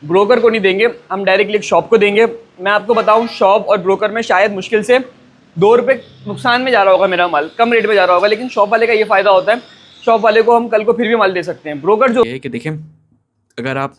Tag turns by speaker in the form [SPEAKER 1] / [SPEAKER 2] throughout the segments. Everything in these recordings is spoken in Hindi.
[SPEAKER 1] ब्रोकर को नहीं देंगे, हम डायरेक्टली एक शॉप को देंगे। मैं आपको बताऊं, शॉप और ब्रोकर में शायद मुश्किल से 2 रुपये नुकसान में जा रहा होगा मेरा माल, कम रेट में जा रहा होगा, लेकिन शॉप वाले का ये फ़ायदा होता है, शॉप वाले को हम कल को फिर भी माल दे सकते हैं। ब्रोकर जो
[SPEAKER 2] ये है कि देखें, अगर आप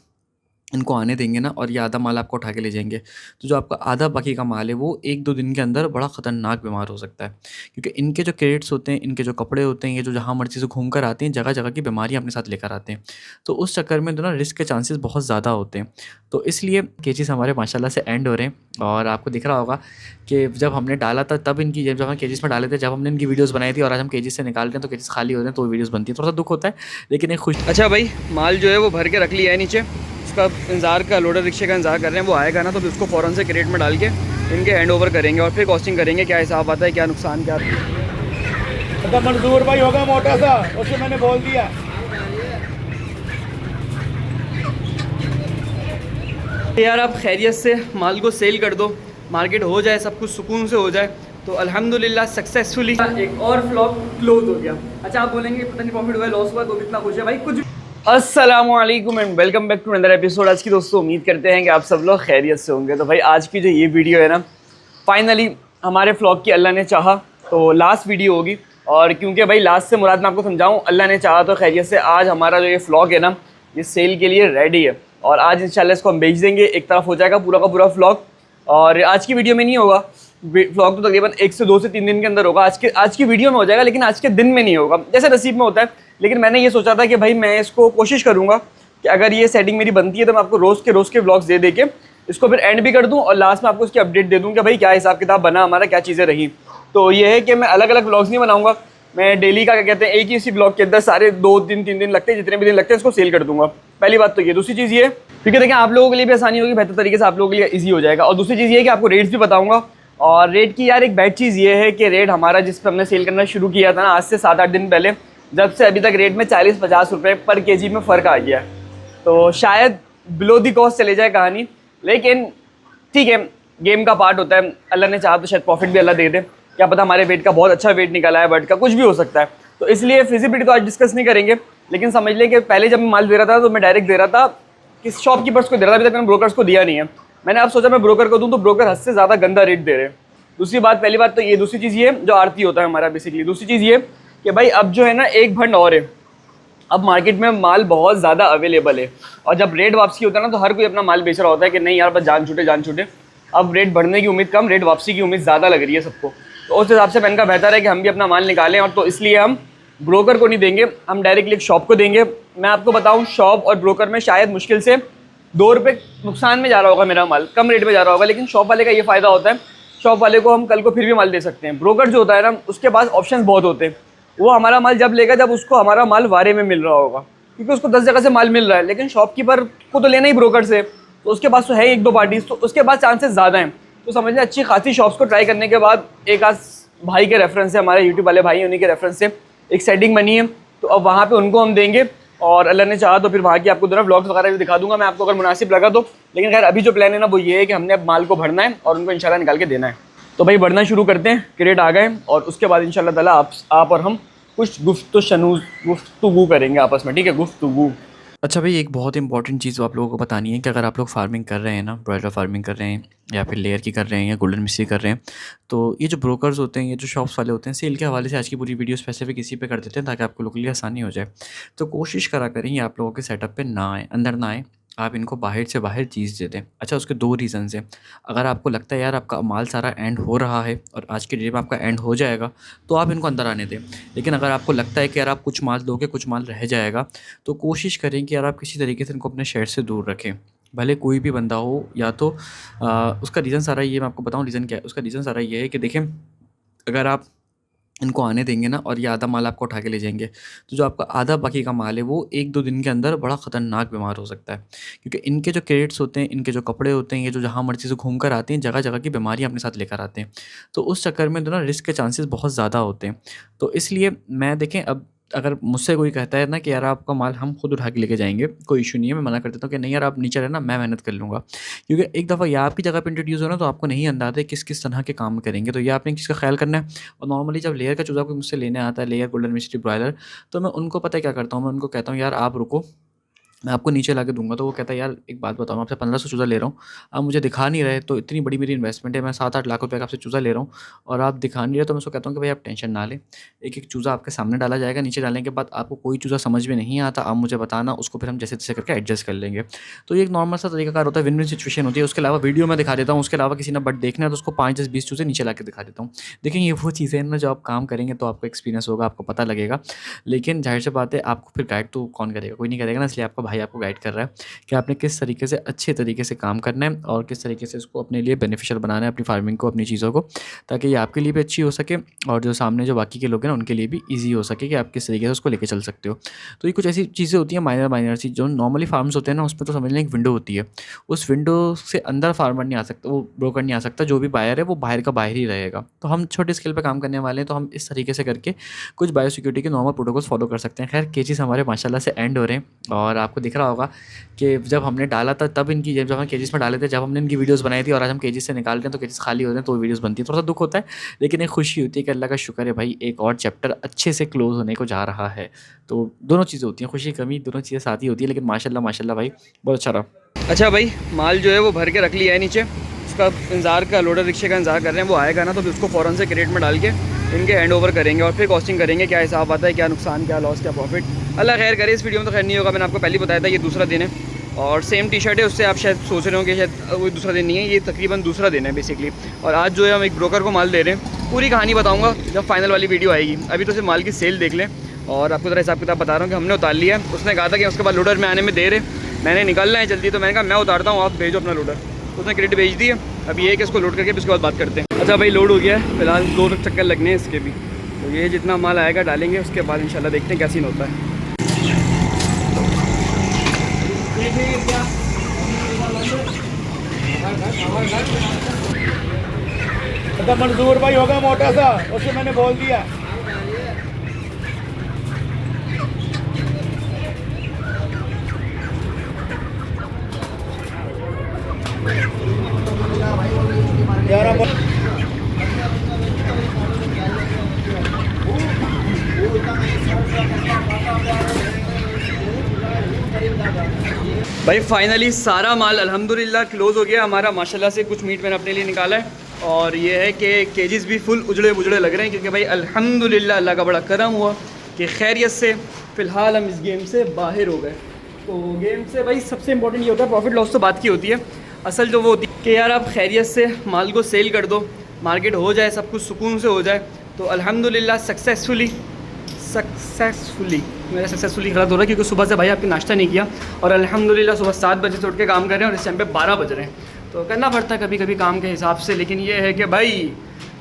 [SPEAKER 2] इनको आने देंगे ना और ये आधा माल आपको उठा के ले जाएंगे, तो जो आपका आधा बाकी का माल है वो 1-2 दिन के अंदर बड़ा ख़तरनाक बीमार हो सकता है। क्योंकि इनके जो क्रेडिट्स होते हैं, इनके जो कपड़े होते हैं, ये जो जहाँ मर्ज़ी से घूम कर आते हैं, जगह-जगह की बीमारियाँ अपने साथ लेकर आते हैं। तो उस चक्कर में तो ना रिस्क के चांसेस बहुत ज़्यादा होते हैं। तो इसलिए केजेस हमारे माशाल्लाह से एंड हो रहे हैं। और आपको दिख रहा होगा कि जब हमने डाला था तब इनकी, जब हम केजेस में डाले थे, जब हमने इनकी वीडियोज़ बनाई थी और आज हम केजेस से निकाल रहे हैं तो केजेस खाली हो रहे हैं, तो वीडियोज़ बनती है। थोड़ा सा दुःख होता है, लेकिन एक खुश।
[SPEAKER 1] अच्छा भाई, माल जो है वो भर के रख लिया है नीचे, उसका इंतज़ार का, लोडर रिक्शे का इंतज़ार कर रहे हैं, वो आएगा ना तो फिर उसको फ़ौरन से क्रेट में डाल के इनके हैंड ओवर करेंगे और फिर कॉस्टिंग करेंगे, क्या हिसाब आता है, क्या नुकसान, क्या।
[SPEAKER 3] तो मंजूर भाई होगा मोटा सा, उससे मैंने बोल दिया।
[SPEAKER 1] यार आप खैरियत से माल को सेल कर दो, मार्केट हो जाए, सब कुछ सुकून से हो जाए, तो अल्हम्दुलिल्लाह सक्सेसफुली एक और फ्लॉग क्लोज हो गया। अच्छा, आप बोलेंगे पता नहीं प्रॉफिट हुआ लॉस हुआ, तो कितना खुश है भाई कुछ। अस्सलामु अलैकुम and welcome back to another episode. आज की दोस्तों उम्मीद करते हैं कि आप सब लोग खैरियत से होंगे। तो भाई आज की जो ये वीडियो है ना, फाइनली हमारे फ्लॉग की अल्लाह ने चाहा तो लास्ट वीडियो होगी। और क्योंकि भाई लास्ट से मुराद मैं आपको समझाऊँ, अल्लाह ने चाहा तो खैरियत से आज हमारा जो ये फ्लॉग है ना, ये सेल के लिए रेडी है और आज इंशाल्लाह इसको हम बेच देंगे। एक तरफ हो जाएगा पूरा का पूरा फ्लॉग, और आज की वीडियो में नहीं होगा फ्लॉग, तो तकरीबन 1 से 2 से 3 दिन के अंदर होगा। आज की वीडियो में हो जाएगा, लेकिन आज के दिन में नहीं होगा, जैसे नसीब में होता है। लेकिन मैंने ये सोचा था कि भाई मैं इसको कोशिश करूँगा कि अगर ये सेटिंग मेरी बनती है तो मैं आपको रोज़ के व्लॉग्स दे के इसको फिर एंड भी कर दूँ और लास्ट में आपको इसकी अपडेट दे दूँ कि भाई क्या हिसाब किताब बना हमारा, क्या चीज़ें रही। तो ये है कि मैं अलग अलग व्लॉग्स नहीं बनाऊँगा, मैं डेली का क्या कहते हैं एक ही इसी ब्लॉग के अंदर सारे 2 दिन 3 दिन लगते हैं, जितने भी दिन लगते हैं इसको सेल कर दूँगा। पहली बात तो ये। दूसरी चीज़ ये, क्योंकि देखिए आप लोगों के लिए भी आसानी होगी, बेहतर तरीके से आप लोगों के लिए ईजी हो जाएगा। और दूसरी चीज़ ये है कि आपको रेट्स भी बताऊँगा। और रेट की यार एक बैड चीज़ ये है कि रेट हमारा जिस पर हमने सेल करना शुरू किया था ना, आज से 7-8 दिन पहले, जब से अभी तक रेट में 40-50 रुपये पर केजी में फ़र्क आ गया है। तो शायद बिलो दी कॉस्ट चले जाए कहानी, लेकिन ठीक है, गेम का पार्ट होता है। अल्लाह ने चाहा तो शायद प्रॉफिट भी अल्लाह दे दे, क्या पता हमारे वेट का बहुत अच्छा वेट निकला है, बट का कुछ भी हो सकता है। तो इसलिए फिजिबिलिटी तो आज डिस्कस नहीं करेंगे, लेकिन समझ लें कि पहले जब मैं माल दे रहा था तो मैं डायरेक्ट दे रहा था, किस शॉपकीपर्स को दे रहा था, अभी तक मैंने ब्रोकर्स को दिया नहीं है। मैंने अब सोचा मैं ब्रोकर को दूँ तो ब्रोकर हद से ज़्यादा गंदा रेट दे रहे हैं। दूसरी बात, पहली बात तो ये, दूसरी चीज़ ये जो आरती होता है हमारा बेसिकली, दूसरी चीज़ ये कि भाई अब जो है ना एक भंड और है, अब मार्केट में माल बहुत ज़्यादा अवेलेबल है। और जब रेट वापसी होता है ना तो हर कोई अपना माल बेच रहा होता है कि नहीं यार बस जान छूटे जान छूटे। अब रेट बढ़ने की उम्मीद कम, रेट वापसी की उम्मीद ज़्यादा लग रही है सबको। तो उस हिसाब से मैंने कहा बेहतर है कि हम भी अपना माल निकालें, और तो इसलिए हम ब्रोकर को नहीं देंगे, हम डायरेक्टली एक शॉप को देंगे। मैं आपको बताऊँ, शॉप और ब्रोकर में शायद मुश्किल से 2 रुपये नुकसान में जा रहा होगा मेरा माल, कम रेट में जा रहा होगा, लेकिन शॉप वाले का ये फ़ायदा होता है, शॉप वाले को हम कल को फिर भी माल दे सकते हैं। ब्रोकर जो होता है ना, उसके पास ऑप्शंस बहुत होते हैं। वो हमारा माल जब लेगा जब उसको हमारा माल वारे में मिल रहा होगा, क्योंकि उसको 10 जगह से माल मिल रहा है, लेकिन शॉपकीपर को तो लेना ही ब्रोकर से, तो उसके पास तो है 1-2 पार्टीज, तो उसके पास चांसेस ज़्यादा हैं। तो समझ लें अच्छी खासी शॉप्स को ट्राई करने के बाद एक आज भाई के रेफरेंस से, हमारे यूट्यूब वाले भाई उन्हीं के रेफरेंस से एक सेटिंग बनी है, तो अब वहाँ पे उनको हम देंगे। और अल्लाह ने चाहा तो फिर वहाँ की आपको दोनों व्लॉग्स वगैरह भी दिखा दूंगा मैं आपको, अगर मुनासिब लगा तो। लेकिन खैर अभी जो प्लान है ना वो ये है कि हमने अब माल को भरना है और उनको इंशाल्लाह निकाल के देना है। तो भाई बढ़ना शुरू करते हैं, क्रेट आ गए, और उसके बाद इंशाल्लाह ताला आप और हम कुछ गुफ्तगू करेंगे आपस में, ठीक है, गुफ्तगू।
[SPEAKER 2] अच्छा भाई, एक बहुत इंपॉर्टेंट चीज़ आप लोगों को बतानी है कि अगर आप लोग फार्मिंग कर रहे हैं ना, ब्रॉयलर फार्मिंग कर रहे हैं या फिर लेयर की कर रहे हैं या गोल्डन मिस्ट्री कर रहे हैं, तो ये जो ब्रोकर्स होते हैं, ये जो शॉप्स वाले होते हैं, सेल के हवाले से आज की पूरी वीडियो स्पेसिफिक इसी पे कर देते हैं ताकि आपको लोगों के लिए आसानी हो जाए। तो कोशिश करा करें ये आप लोगों के सेटअप पे ना आए, अंदर ना आए, आप इनको बाहर से बाहर चीज़ दे दें। अच्छा, उसके 2 रीज़न्स हैं। अगर आपको लगता है यार आपका माल सारा एंड हो रहा है और आज के डेट में आपका एंड हो जाएगा, तो आप इनको अंदर आने दें। लेकिन अगर आपको लगता है कि यार आप कुछ माल दोगे, कुछ माल रह जाएगा, तो कोशिश करें कि यार आप किसी तरीके से इनको अपने शेड से दूर रखें। भले कोई भी बंदा हो, या तो उसका रीज़न सारा ये, मैं आपको बताऊँ रीज़न क्या है। उसका रीज़न सारा ये है कि देखें, अगर आप इनको आने देंगे ना और ये आधा माल आपको उठा के ले जाएंगे, तो जो आपका आधा बाकी का माल है वो 1-2 दिन के अंदर बड़ा ख़तरनाक बीमार हो सकता है। क्योंकि इनके जो क्रेडिट्स होते हैं, इनके जो कपड़े होते हैं, ये जो जहाँ मर्ज़ी से घूम कर आते हैं, जगह-जगह की बीमारियाँ अपने साथ लेकर आते हैं। तो उस चक्कर में तो ना रिस्क के चांसेस बहुत ज़्यादा होते हैं। तो इसलिए मैं, देखें, अब अगर मुझसे कोई कहता है ना कि यार आपका माल हम खुद उठा के लेके जाएँगे, कोई इश्यू नहीं है, मैं मना कर देता हूँ कि नहीं यार आप नीचे रहना, मैं मेहनत कर लूँगा। क्योंकि एक दफ़ा ये आपकी जगह पे इंट्रोड्यूस हो ना, तो आपको नहीं अंदाज़ा है किस-किस तरह के काम करेंगे, तो ये आपने एक चीज़ का ख़्याल करना है। और नॉर्मली जब लेयर का चूज़ा कोई मुझसे लेने आता है, लेयर, गोल्डन मिस्ट्री, ब्रॉयलर, तो मैं उनको पता है क्या करता हूँ, मैं उनको कहता हूँ यार आप रुको, मैं आपको नीचे ला के दूँगा। तो वो कहता है यार एक बात बताओ, मैं आपसे 1500 चूज़ा ले रहा हूँ, आप मुझे दिखा नहीं रहे, तो इतनी बड़ी मेरी इन्वेस्टमेंट है, मैं 7-8 लाख रुपए का आपसे चूज़ा ले रहा हूँ और आप दिखा नहीं रहे। तो मैं उसको कहता हूँ कि भाई आप टेंशन ना लें, एक-एक चूज़ा आपके सामने डाला जाएगा, नीचे डालने के बाद आपको कोई चूज़ा समझ में नहीं आता, आप मुझे बताना, उसको फिर हम जैसे-तैसे करके एडजस्ट कर लेंगे। तो ये एक नॉर्मल सा तरीकाकार होता है, विन-विन सिचुएशन होती है। उसके अलावा वीडियो में दिखा देता हूँ, उसके अलावा किसी ने बट देखना है तो उसको 5, 10, 20 चूज़े नीचे ला के दिखा देता हूँ। देखिए ये वो चीज़ें हैं ना जो आप काम करेंगे तो आपको एक्सपीरियंस होगा, आपको पता लगेगा। लेकिन ज़ाहिर-सी बात है आपको फिर गाइड तो कौन करेगा? कोई नहीं करेगा ना, इसलिए आपका भाई आपको गाइड कर रहा है कि आपने किस तरीके से अच्छे तरीके से काम करना है और किस तरीके से इसको अपने लिए बेनिफिशियल बनाना है, अपनी फार्मिंग को, अपनी चीज़ों को, ताकि ये आपके लिए भी अच्छी हो सके और जो सामने जो बाकी के लोग हैं ना उनके लिए भी ईज़ी हो सके कि आप किस तरीके से उसको लेके चल सकते हो। तो ये कुछ ऐसी चीज़ें होती हैं माइनर सी, जो नॉर्मली फार्म्स होते हैं ना उसमें तो समझ लें एक विंडो होती है। उस विंडो से अंदर फार्मर नहीं आ सकता, वो ब्रोकर नहीं आ सकता, जो भी बायर है वो बाहर का बाहर ही रहेगा। तो हम छोटे स्केल पे काम करने वाले हैं, तो हम इस तरीके से करके कुछ बायोसिक्योरिटी के नॉर्मल प्रोटोकॉल्स फॉलो कर सकते हैं। खैर केजेस हमारे माशाल्लाह से एंड हो रहे हैं और आपको दिख रहा होगा कि जब हमने डाला था तब इनकी, जब हम केजेस में डाले थे, जब हमने इनकी वीडियोज़ बनाई थी और आज हम केजेस से निकाल रहे हैं तो केजेस खाली होते हैं तो वीडियोज़ बनती है। थोड़ा सा दुःख होता है, लेकिन एक खुशी होती है कि अल्लाह का शुक्र है भाई एक और चैप्टर अच्छे से क्लोज़ होने को जा रहा है। तो दोनों चीज़ें होती हैं, खुशी कमी दोनों चीज़ें साथ ही होती है, लेकिन माशाल्लाह माशाल्लाह भाई बहुत अच्छा रहा।
[SPEAKER 1] अच्छा भाई, माल जो है वो भर के रख लिया है नीचे, उसका इंतज़ार का, लोडर रिक्शे का इंतज़ार कर रहे हैं, वो आएगा ना तो फिर उसको फ़ौरन से क्रेट में डाल के इनके हैंड ओवर करेंगे और फिर कॉस्टिंग करेंगे, क्या हिसाब आता है, क्या नुकसान, क्या लॉस, क्या प्रॉफिट। अल्लाह खैर करे, इस वीडियो में तो खैर नहीं होगा, मैंने आपको पहले ही बताया था ये दूसरा दिन है और सेम टी शर्ट है, उससे आप शायद सोच रहे हो कि शायद वो दूसरा दिन नहीं है, ये तकरीबन दूसरा दिन है बेसिकली। और आज जो है हम एक ब्रोकर को माल दे रहे हैं, पूरी कहानी बताऊँगा जब फाइनल वाली वीडियो आएगी। अभी तो सिर्फ माल की सेल देख लें और आपको ज़रा हिसाब किताब बता रहा हूँ कि हमने उतार लिया है। उसने कहा था कि उसके बाद लोडर में आने में देर है, मैंने निकलना है जल्दी, तो मैंने कहा मैं उतारता हूँ, आप भेजो अपना लोडर। तो उसने क्रेडिट भेज दी है, अब ये है कि इसको लोड करके उसके बाद बात करते हैं। अच्छा भाई, लोड हो गया है, फिलहाल 2 चक्कर लगने हैं इसके भी, तो ये जितना माल आएगा डालेंगे, उसके बाद इंशाल्लाह देखते हैं क्या सीन होता है।
[SPEAKER 3] तो मंजूर भाई होगा मोटा सा, उससे मैंने बोल दिया।
[SPEAKER 1] भाई फाइनली सारा माल अल्हम्दुलिल्लाह क्लोज़ हो गया हमारा माशाल्लाह से। कुछ मीट मैंने अपने लिए निकाला है और ये है कि केजीज भी फुल उजड़े बुजड़े लग रहे हैं, क्योंकि भाई अल्हम्दुलिल्लाह अल्लाह का बड़ा करम हुआ कि खैरियत से फ़िलहाल हम इस गेम से बाहर हो गए। तो गेम से भाई सबसे इंपॉर्टेंट ये होता है, प्रॉफिट लॉस तो बात की होती है, असल जो वो होती है कि यार आप खैरियत से माल को सेल कर दो, मार्केट हो जाए, सब कुछ सुकून से हो जाए। तो अल्हम्दुलिल्लाह सक्सेसफुली मेरा सक्सेसफुली गलत हो रहा है, क्योंकि सुबह से भाई आपने नाश्ता नहीं किया और अल्हम्दुलिल्लाह सुबह 7 बजे से उठ के काम कर रहे हैं और इस टाइम पे 12 बज रहे हैं। तो करना पड़ता है कभी कभी काम के हिसाब से, लेकिन ये है कि भाई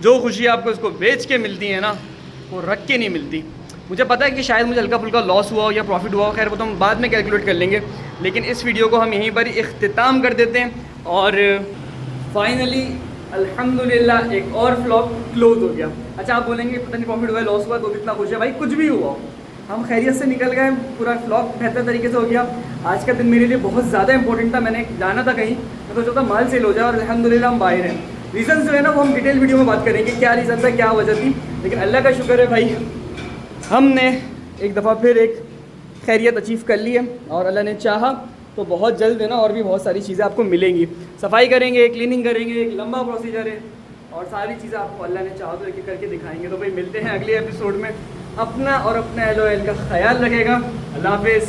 [SPEAKER 1] जो खुशी आपको इसको बेच के मिलती है ना, वो रख के नहीं मिलती। मुझे पता है कि शायद मुझे हल्का फुल्का लॉस हुआ हो या प्रॉफिट हुआ हो, खैर वो तो हम बाद में कैलकुलेट कर लेंगे, लेकिन इस वीडियो को हम यहीं पर इख्तिताम कर देते हैं। और फाइनली अल्हम्दुलिल्लाह एक और फ्लॉप क्लोज हो गया। अच्छा आप बोलेंगे पता नहीं प्रॉफिट हुआ लॉस हुआ, तो कितना खुश है भाई, कुछ भी हुआ, हम खैरियत से निकल गए, पूरा फ्लॉप बेहतर तरीके से हो गया। आज का दिन मेरे लिए बहुत ज़्यादा इंपॉर्टेंट था, मैंने जाना था कहीं, मैं सोचा था माल सेल हो जाए और अल्हम्दुलिल्लाह हम बाहर हैं। रीज़न जो है ना वो हम डिटेल वीडियो में बात करेंगे, क्या रीज़न था, क्या वजह थी, लेकिन अल्लाह का शुक्र है भाई हमने एक दफ़ा फिर एक खैरियत अचीव कर ली है और अल्लाह ने चाहा तो बहुत जल्द है ना और भी बहुत सारी चीज़ें आपको मिलेंगी। सफाई करेंगे, क्लीनिंग करेंगे, एक लंबा प्रोसीजर है और सारी चीज़ें आपको अल्लाह ने चाहा तो एक एक करके दिखाएंगे। तो भाई मिलते हैं अगले एपिसोड में, अपना और अपने अहल व अहल का ख्याल रखेगा। अल्लाह हाफ़िज़।